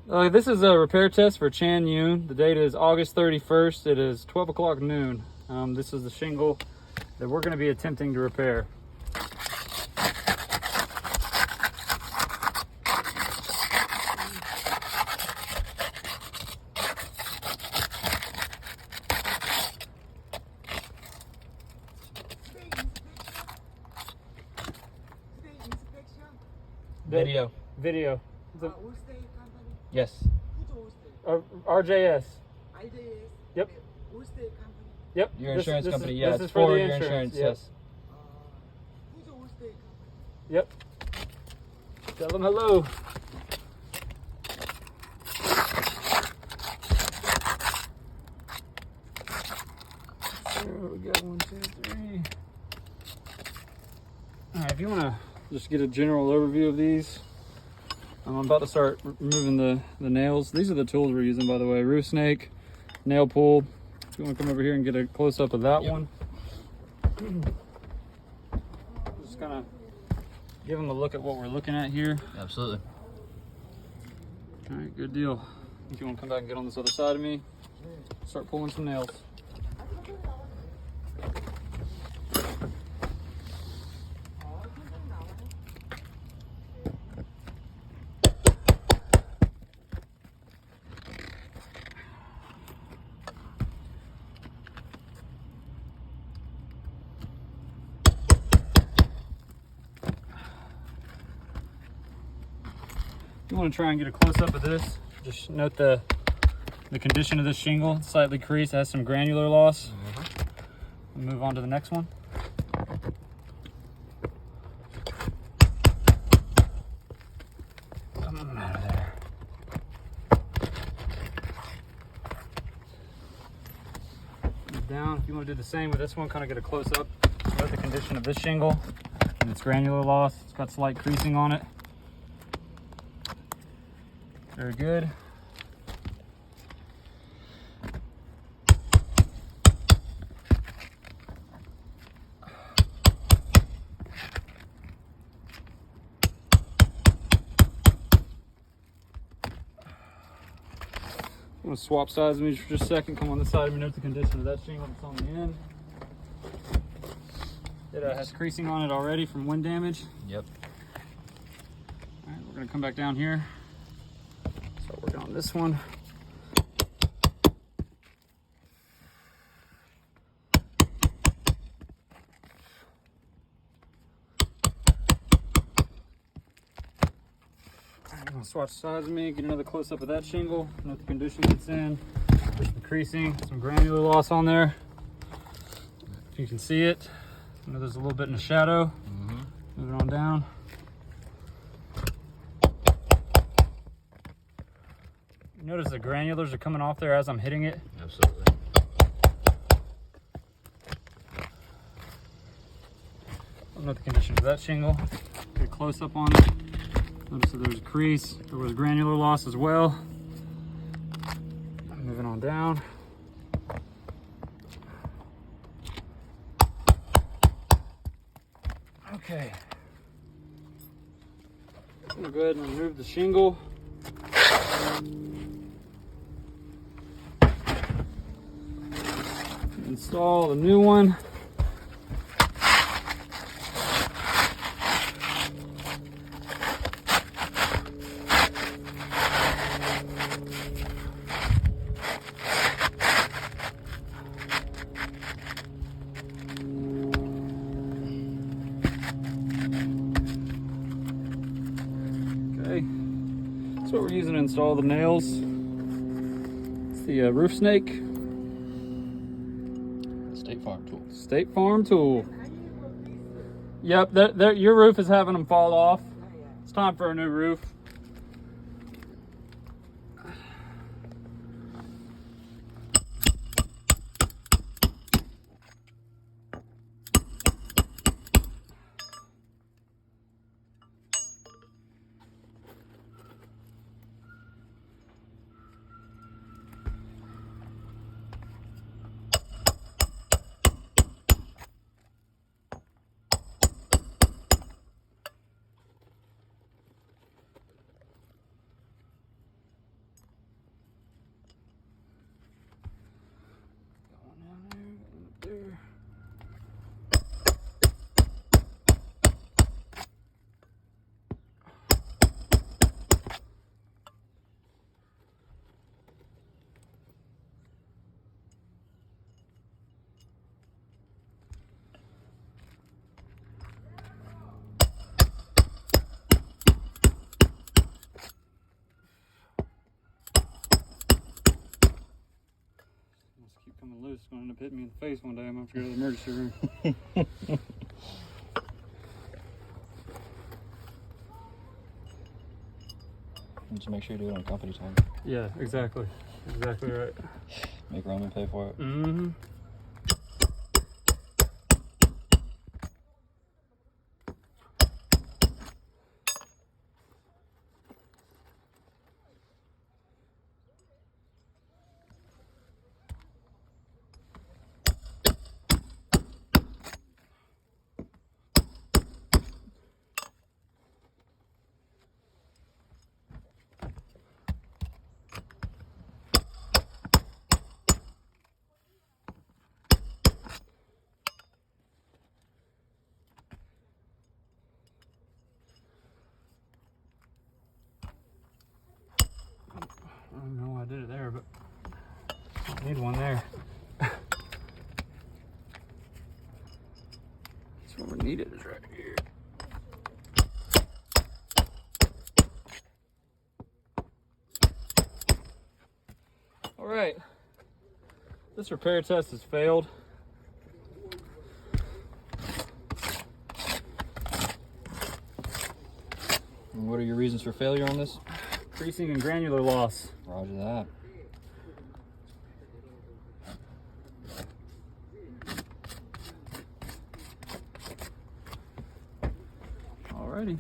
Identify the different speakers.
Speaker 1: This is a repair test for Chan Yoon. The date is August 31st. It is 12 o'clock noon. This is the shingle that we're going to be attempting to repair.
Speaker 2: Video.
Speaker 1: Video.
Speaker 2: Yes.
Speaker 1: RJS. Yep. Yep.
Speaker 2: Your insurance company.
Speaker 1: Is,
Speaker 2: Yeah,
Speaker 1: this
Speaker 2: it's
Speaker 1: is for the
Speaker 2: your
Speaker 1: insurance.
Speaker 2: Yes.
Speaker 1: Yep. Tell them hello. There we go. 1, 2, 3. All right. If you want to just get a general overview of these, I'm about to start removing the nails. These are the tools we're using, by the way. Roof snake, nail pull. If you want to come over here and get a close up of that one. Just kind of give them a look at what we're looking at here.
Speaker 2: Absolutely.
Speaker 1: All right, good deal. If you want to come back and get on this other side of me, start pulling some nails. If you want to try and get a close-up of this, just note the condition of this shingle. It's slightly creased, has some granular loss. We'll move on to the next one. Come on out of there. Move down. If you want to do the same with this one, kind of get a close-up. Note the condition of this shingle and its granular loss. It's got slight creasing on it. Very good. I'm going to swap sides with me for just a second. Come on this side of me, note the condition of that shingle that's on the end. It has creasing on it already from wind damage.
Speaker 2: Yep.
Speaker 1: All right, we're going to come back down here. Start working on this one. I'm going to swatch sides of me, get another close up of that shingle, note the condition it's in. There's some creasing, some granular loss on there. If you can see it, I know there's a little bit in the shadow. Moving on down. Notice the granulars are coming off there as I'm hitting it.
Speaker 2: Absolutely.
Speaker 1: I'll note the condition of that shingle. Get a close up on it. Notice that there's a crease. There was granular loss as well. Moving on down. Okay. I'm gonna go ahead and remove the shingle. Install the new one. Okay, that's what we're using to install the nails. It's the roof snake.
Speaker 2: State Farm tool.
Speaker 1: State Farm tool. Yep, your roof is having them fall off. It's time for a new roof. this is going to end up hitting me in the face one day. I'm going to have to go to the emergency room.
Speaker 2: Just make sure you do it on company time.
Speaker 1: Yeah, exactly. Exactly right.
Speaker 2: Make Roman pay for it.
Speaker 1: Mm-hmm. I don't know why I did it there, but I need one there. That's what we needed is right here. All right, this repair test has failed.
Speaker 2: And what are your reasons for failure on this?
Speaker 1: Creasing and granular loss.
Speaker 2: Roger that.
Speaker 1: Alrighty.